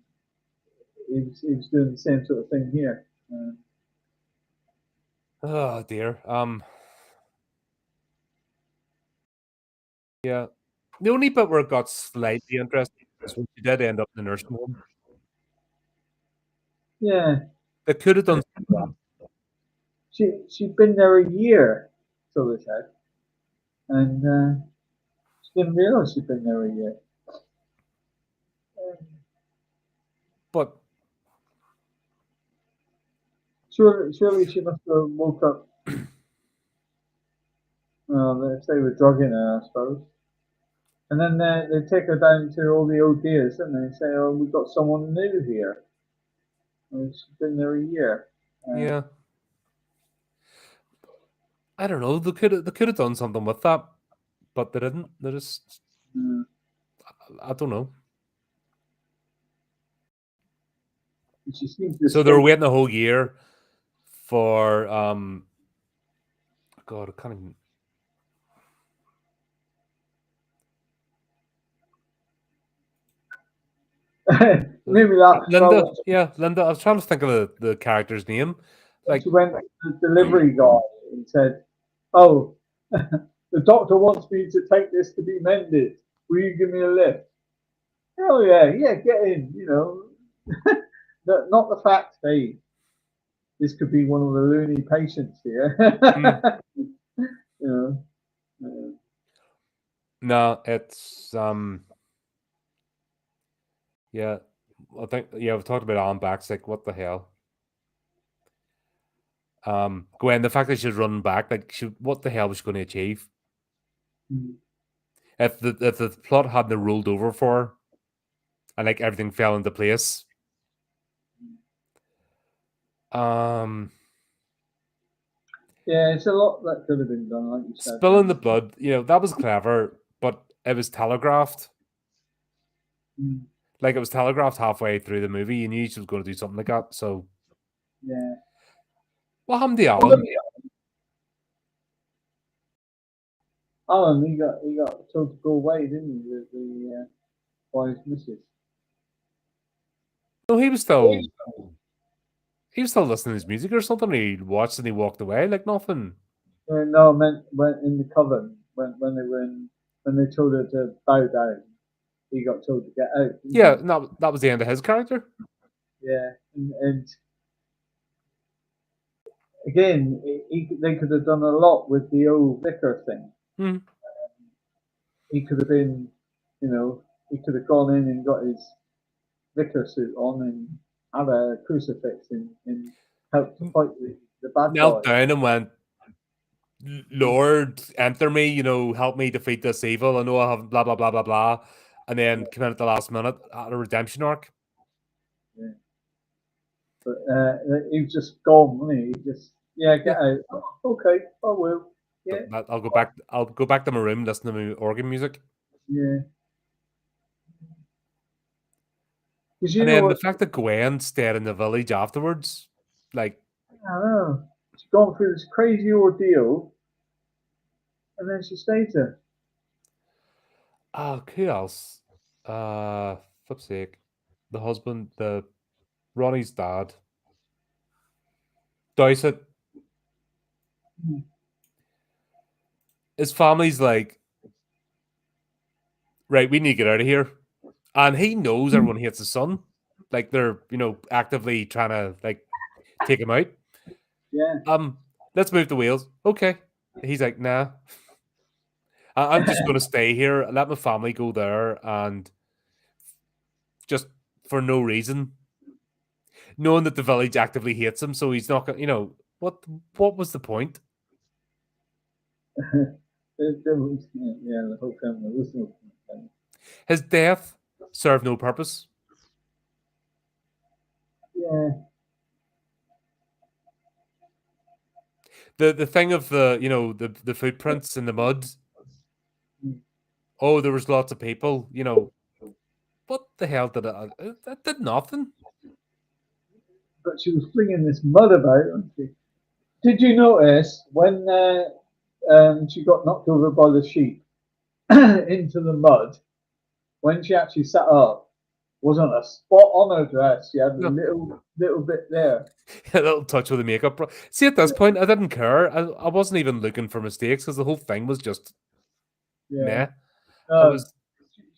he was doing the same sort of thing here. Oh dear. Yeah. The only bit where it got slightly interesting was when she did end up in the nursing home. Yeah, They could have done. she'd been there a year, so they said, and she didn't realise she'd been there a year. But Surely she must have woke up. If they were drugging her, I suppose. And then they take her down to all the ODs, and they say, "Oh, we've got someone new here." And she's been there a year. yeah, I don't know. They could have done something with that, but they didn't. They just Mm, I don't know. she seems to So they were escape. waiting a whole year for God, I can't even. Made me laugh as well Linda, yeah, Linda. I was trying to think of the character's name. when Like, she went to the delivery guy and said, "Oh, the doctor wants me to take this to be mended. Will you give me a lift?" Hell yeah, yeah, get in. You know, not the fact, hey, this could be one of the loony patients here. mm, You know, uh, no, it's yeah. I think we've talked about Alan Back's like what the hell. Gwen, the fact that she's running back, like what the hell was she going to achieve? mm, If the plot hadn't rolled over for her and like everything fell into place. Um yeah, it's a lot that could have been done, like you said. Spilling the blood, that was clever, but it was telegraphed. Mm, Like it was telegraphed halfway through the movie. You knew she was going to do something like that. So yeah. what happened to Alan? Alan, he got told to go away, didn't he? By his missus. No, he was still listening to his music or something. He watched and he walked away like nothing. No, I meant when in the coven when they were in when they told her to bow down, he got told to get out. Yeah, no, that was the end of his character. Yeah, and again, they could have done a lot with the old vicar thing. Hmm. He could have been, you know, he could have gone in and got his vicar suit on and had a crucifix and helped to fight the bad Knelt guy. down and went, Lord, enter me, help me defeat this evil. I know I have blah, blah, blah, blah, blah. And then come in at the last minute at a redemption arc. Yeah. But he was just gone, wasn't he? He just, yeah, Yeah. get out. Oh, okay, I will. Yeah, I'll go back. I'll go back to my room, listen to my organ music. yeah. Because you And know then the what? fact that Gwen stayed in the village afterwards, like, I don't know. She's gone through this crazy ordeal, and then she stays there. who else? Flip's sake. The husband, Ronnie's dad. Dowsett. Hmm. His family's like, right, we need to get out of here. And he knows everyone hates his son. Like they're, actively trying to take him out. Yeah. Let's move to Wales. Okay. He's like, nah. I'm just gonna stay here, let my family go there, and just for no reason. Knowing that the village actively hates him, so he's not gonna what was the point? There was, yeah, the whole family was no point. His death served no purpose. Yeah. The thing of the footprints in the mud. Oh, there was lots of people. What the hell did that did nothing? But she was flinging this mud about, wasn't she? Did you notice when she got knocked over by the sheep into the mud? When she actually sat up, wasn't a spot on her dress. She had a No. little bit there. A little touch with the makeup. See, at this point, I didn't care. I wasn't even looking for mistakes because the whole thing was just Yeah. meh. I was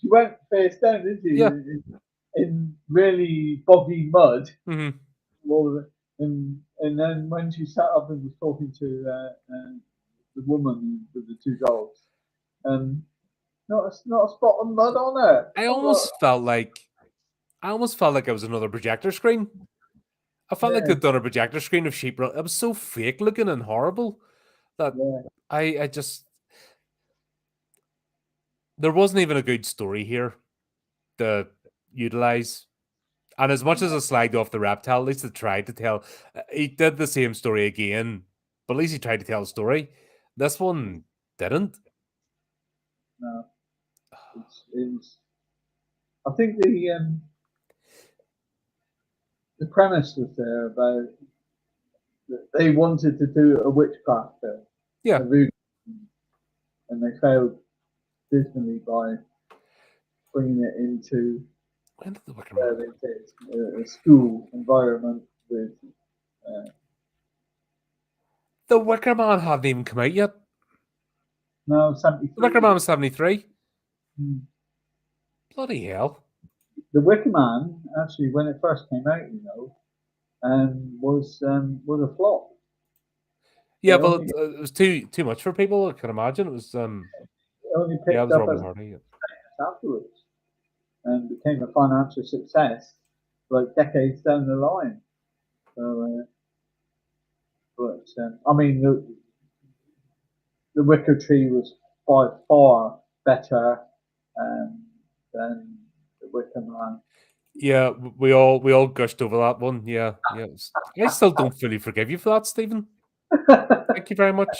She went face down, didn't she? yeah. In really boggy mud. Mm-hmm. And then when she sat up and was talking to the woman with the two dogs, not a spot of mud on her. I almost felt like I it was another projector screen. I felt like Yeah, they'd done a projector screen of sheep. It was so fake looking and horrible that yeah. I just there wasn't even a good story here to utilize. And as much as I slagged off the reptile, at least they tried to tell. He did the same story again, but at least he tried to tell a story. This one didn't. No, it's. I think the premise was there about that they wanted to do a witchcraft film, Yeah. a voodoo, and they failed dismally by bringing it into When did the Wicker Man? a school environment with. Uh, The Wicker Man hadn't even come out yet. no, The Wicker 73. Man was 73. Hmm. Bloody hell. The Wicker Man, actually, when it first came out, was a flop. Yeah, It but only it was too much for people. I can imagine it was. only Yeah, it picked was up Robin as Hardy. Yeah. afterwards and became a financial success like decades down the line. So, I mean, the Wicker Tree was by far better than the Wicker Man. Yeah, we all gushed over that one. Yeah, yeah. I still don't fully forgive you for that, Stephen. Thank you very much.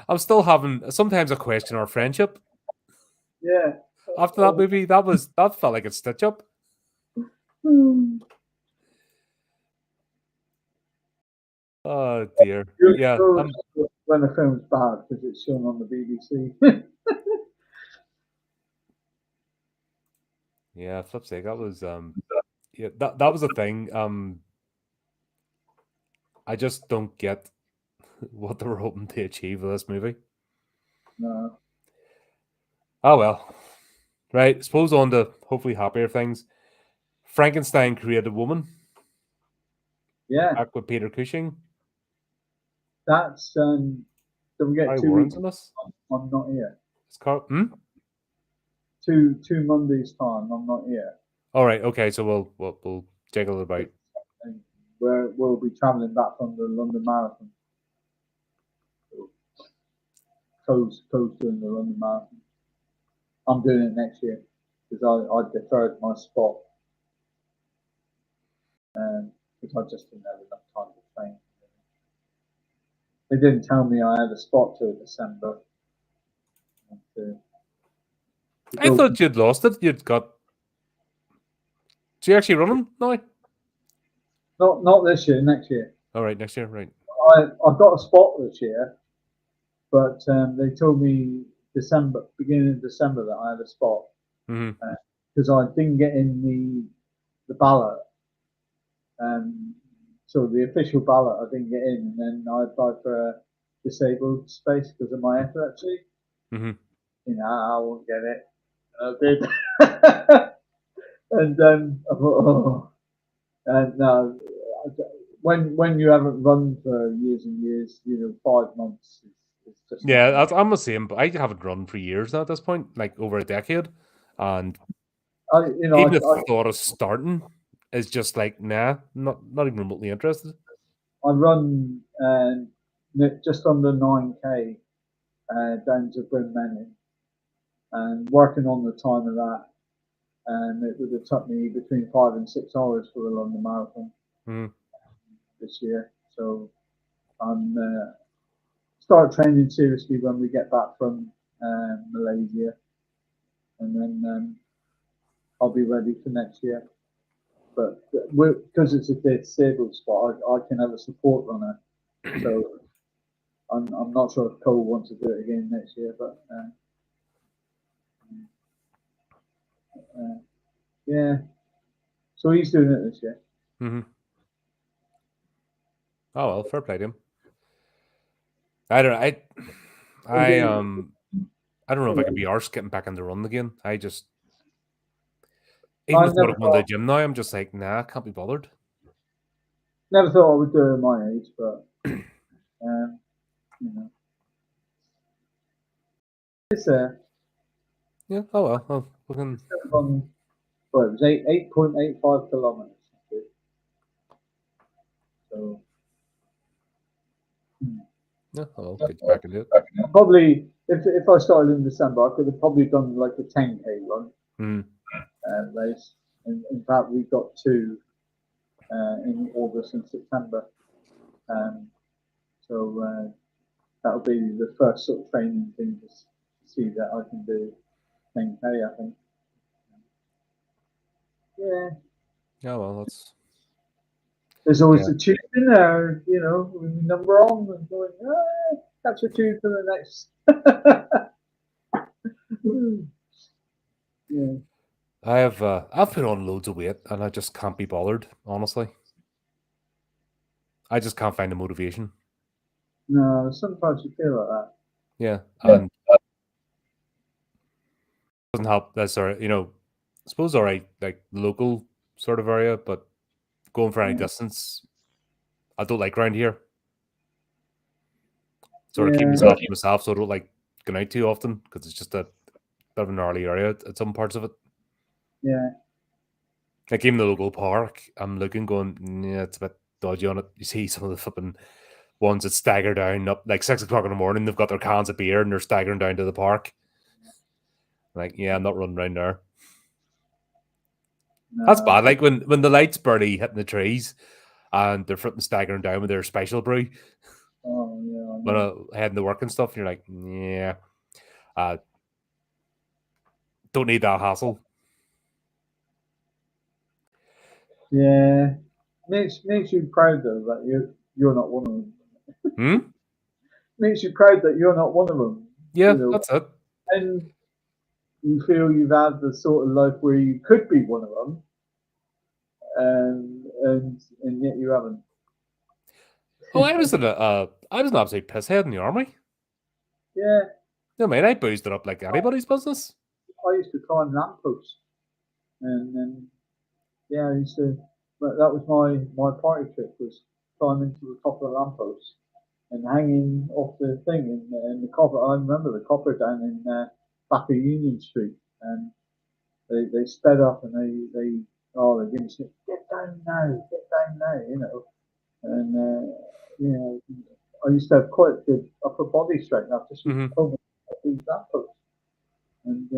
I'm still having sometimes I question our friendship. Yeah. After that movie, that felt like a stitch up. Oh dear. Yeah. When the film's bad because it's shown on the BBC. Yeah, flip's sake, that was yeah, that was a thing. I just don't get what they were hoping to achieve with this movie. No. Oh well. Right, suppose on to hopefully happier things. Frankenstein created woman. Yeah, Back with Peter Cushing. that's don't forget Harry 2 weeks. Warren's in this. I'm not here. It's Carl. Two Mondays time. I'm not here. All right. Okay. So we'll jiggle it about. And we'll be travelling back from the London Marathon. Co's doing the London Marathon. I'm doing it next year because I deferred my spot because I just didn't have enough time to train. They didn't tell me I had a spot till December. I thought you'd lost it. You'd got. So you actually running now? Not this year. Next year. All right. Next year. Right. I've got a spot this year, but they told me beginning of December, that I had a spot because I didn't get in the ballot. So the official ballot, I didn't get in, and then I applied for disabled space because of my epilepsy. Mm-hmm. I won't get it. And I did. And then I thought, oh, and no, when you haven't run for years and years, 5 months is just not Yeah, enough. I'm the same, but I haven't run for years now at this point, like over a decade. And I, even the thought of starting is just like, nah, not even remotely interested. I run just under 9k down to Bryn Menny, and working on the time of that, and it would have took me between 5 and 6 hours for the London Marathon Mm. this year. So I'm start training seriously when we get back from Malaysia, and then I'll be ready for next year. But because it's a disabled spot, I can have a support runner. So I'm not sure if Cole wants to do it again next year, but yeah. So he's doing it this year. Mm-hmm. Oh well, fair play to him. I don't. I I don't know if I can be arsed getting back in the run again. Even I the thought of going to the gym now, I'm just like, nah, I can't be bothered. never thought I would do it at my age, but um, you know, it's Yeah. Oh well. We can. on. Well, it was 8.85 kilometers. So Yeah. Oh well. Get you back into it. probably if I started in December, I could have probably done like a 10k run Mm. race. In fact, we got two in August and September. Um, so that'll be the first sort of training thing to see that I can do 10k. I think. Yeah. Yeah. Well, that's. There's always Yeah. the tube in there, with the number on and going, that's a tube for the next. Yeah. I've put on loads of weight and I just can't be bothered. Honestly, I just can't find the motivation. No, sometimes you feel like that. Yeah, and doesn't help. That's sort of I suppose all right, like local sort of area, but going for any distance, I don't like around here. Sort of keep Yeah, myself to myself, so I don't like going out too often because it's just a bit of a gnarly area at some parts of it. yeah, Like even the local park, I'm looking, going, yeah, it's a bit dodgy on it. You see some of the flipping ones that stagger down up like 6 o'clock in the morning. They've got their cans of beer and they're staggering down to the park. Like, yeah, I'm not running around there. That's no, bad. Like when the lights barely hitting the trees and they're flipping staggering down with their special brew oh, yeah, I when know. heading to work and stuff. And you're like, yeah, uh, don't need that hassle. Yeah, makes you proud though that you're not one of them. Hmm? Makes you proud that you're not one of them. Yeah, that's it. And you feel you've had the sort of life where you could be one of them, and yet you haven't. Oh, I was an absolute pisshead in the army. Yeah, No, man, I boozed it up like anybody's business. I used to climb lampposts, and yeah, I used to. But that was my party trick was climbing to the top of the lamppost and hanging off the thing in the copper. I remember the copper down in back of Union Street, and they sped up and they give me shit. Get down now, get down now, And I used to have quite good upper body strength after she Hmm. told me these lampposts, and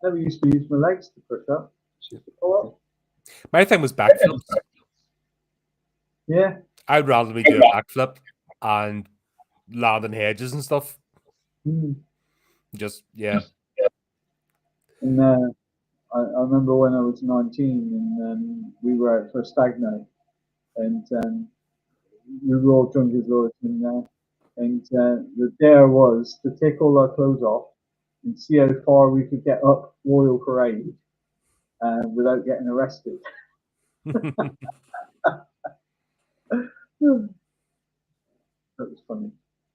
never used to use my legs to push up. Just to pull up. My thing was backflips. Yeah. I'd rather be do a backflip and land in hedges and stuff. Mm. Just yeah. And I remember when I was 19 and we were out for a stag night, and we were all drunk as lords, and the dare was to take all our clothes off and see how far we could get up Royal Parade without getting arrested. That was funny.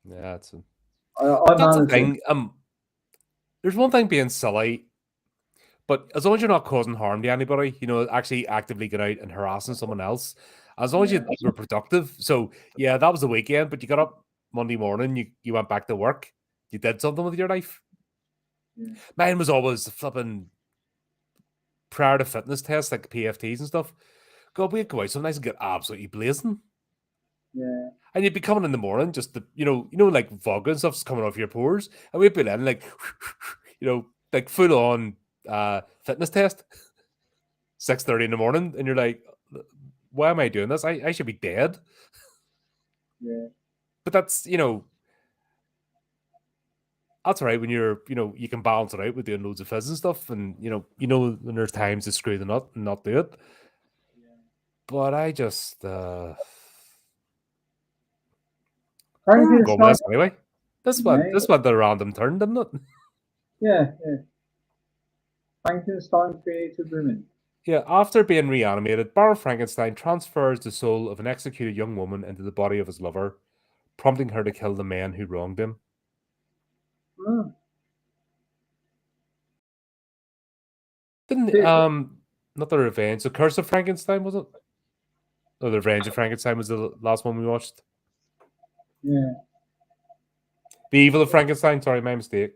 Yeah, it's I that's the manage it. thing. There's one thing being silly, but as long as you're not causing harm to anybody, actually actively going out and harassing someone else, as long as you Yeah, were productive. So yeah, that was the weekend, but you got up Monday morning, you went back to work, you did something with your life. yeah, Mine was always the flipping prior to fitness tests like PFTs and stuff. God, we'd go out sometimes and get absolutely blazing. yeah. And you'd be coming in the morning, just the like vodka and stuff's coming off your pores, and we'd be in like, like full on fitness test, 6:30 in the morning, and you're like, why am I doing this? I should be dead. Yeah, But that's all right when you can balance it out with doing loads of fizz and stuff, and when there's times to screw the nut and not do it. yeah. But I just where were we going with Frankenstein, this anyway? This one, mate. this went the random turn, didn't it? Yeah, yeah. Frankenstein created women. Yeah, after being reanimated, Baron Frankenstein transfers the soul of an executed young woman into the body of his lover, prompting her to kill the men who wronged him. Oh, Didn't see, not the Revenge, the Curse of Frankenstein, was it? Or the Revenge of Frankenstein was the last one we watched. yeah. The Evil of Frankenstein, sorry, my mistake.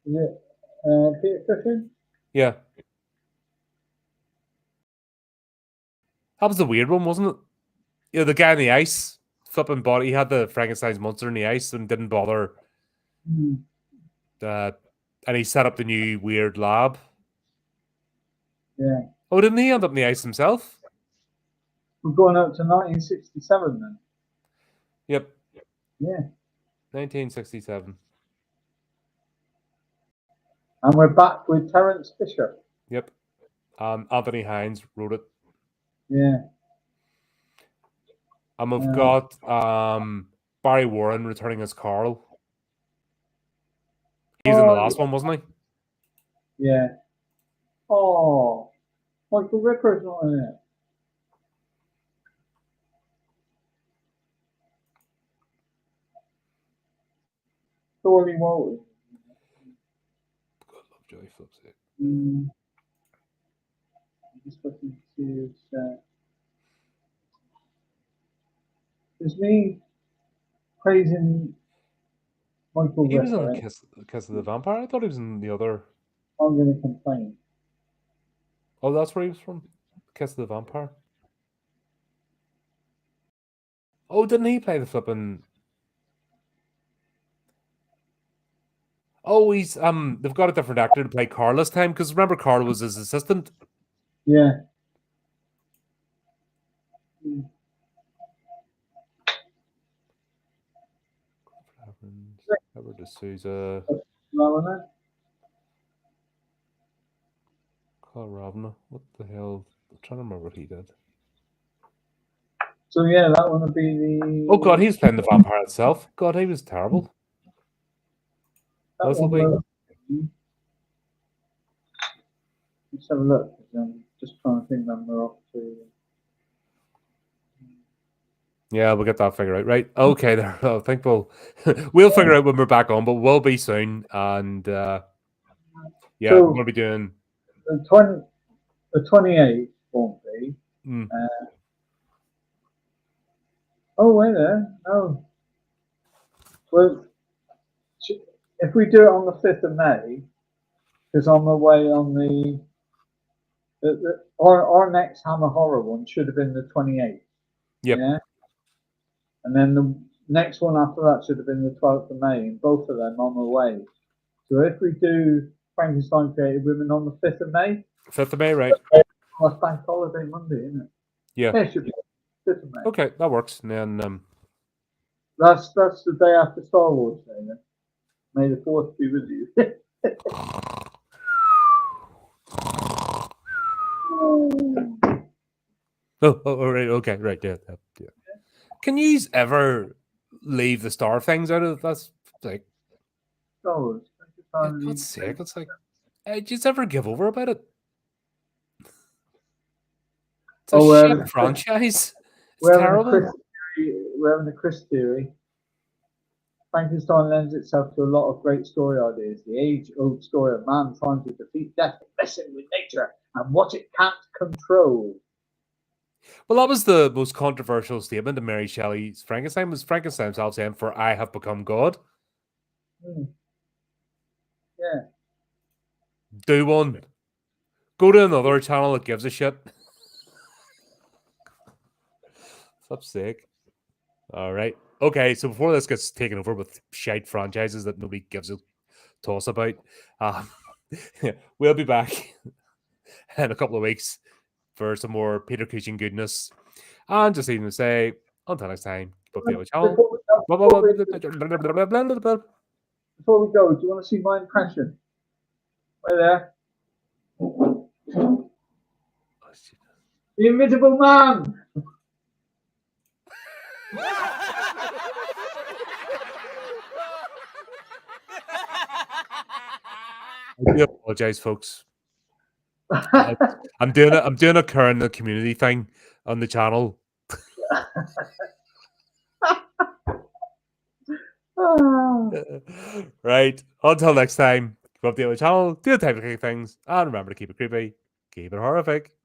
Is it Peter Griffin? Yeah. That was the weird one, wasn't it? The guy in the ice, flipping body, he had the Frankenstein's monster in the ice and didn't bother. Mm, And he set up the new weird lab. yeah. Oh, didn't he end up in the ice himself? We're going up to 1967 then. Yep, Yeah. 1967. And we're back with Terence Fisher. Yep. Anthony Hines wrote it. Yeah. And we've got Barry Warren returning as Carl. He was in the last one, wasn't he? Yeah. Oh, Michael Ricker's not in it. Thorny Walters. God, Lovejoy flips it. I'm just looking to see his. There's me praising Michael He was in Ricker. Kiss of the Vampire. I thought he was in the other. I'm going to complain. Oh, that's where he was from. Kiss of the Vampire. Oh, didn't he play the flipping? Oh, he's they've got a different actor to play Carl this time, because remember Carl was his assistant. Yeah. Edward D'Souza, Ravana. Carl Ravna. What the hell? I'm trying to remember what he did. So yeah, that one would be the. Oh god, he was playing the vampire itself. God, he was terrible. That one. Let's have a look. I'm just trying to think when we're off to. Yeah, we'll get that figured out. Right. Okay, there. I think we'll figure out when we're back on, but we'll be soon. And yeah, So, we're gonna be doing the 28th won't be. Oh wait there. No. Well, if we do it on the 5th of May, because I'm away on our next Hammer Horror one should have been the 28th. Yep. Yeah. And then the next one after that should have been the 12th of May, and both of them I'm away. So if we do Frankenstein Created Women on the 5th of May. 5th of May, right? That's bank holiday Monday, isn't it? Yeah. Yeah, it should be 5th of May. Okay, that works. And then that's the day after Star Wars Day, then. May the 4th be with you. oh, right, okay, right, yeah. Can you ever leave the star things out of that's like? Star Wars. For God's sake, it's like, just ever give over about it? It's a shit franchise. It's terrible. We're having the Chris theory. Frankenstein lends itself to a lot of great story ideas. The age-old story of man trying to defeat death, messing with nature, and what it can't control. Well, that was the most controversial statement of Mary Shelley's Frankenstein, was Frankenstein himself saying, "For I have become God." Yeah. Do one. Go to another channel that gives a shit. Flip's sake. All right. Okay, so before this gets taken over with shite franchises that nobody gives a toss about, we'll be back in a couple of weeks for some more Peter Cushing goodness. And just even to say, until next time, keep up the channel. Before we go, do you want to see my impression? Right there. The Invisible Man! I do apologize, folks. I'm doing a current the community thing on the channel. Right. Until next time, keep up the channel, do the type of things, and remember to keep it creepy, keep it horrific.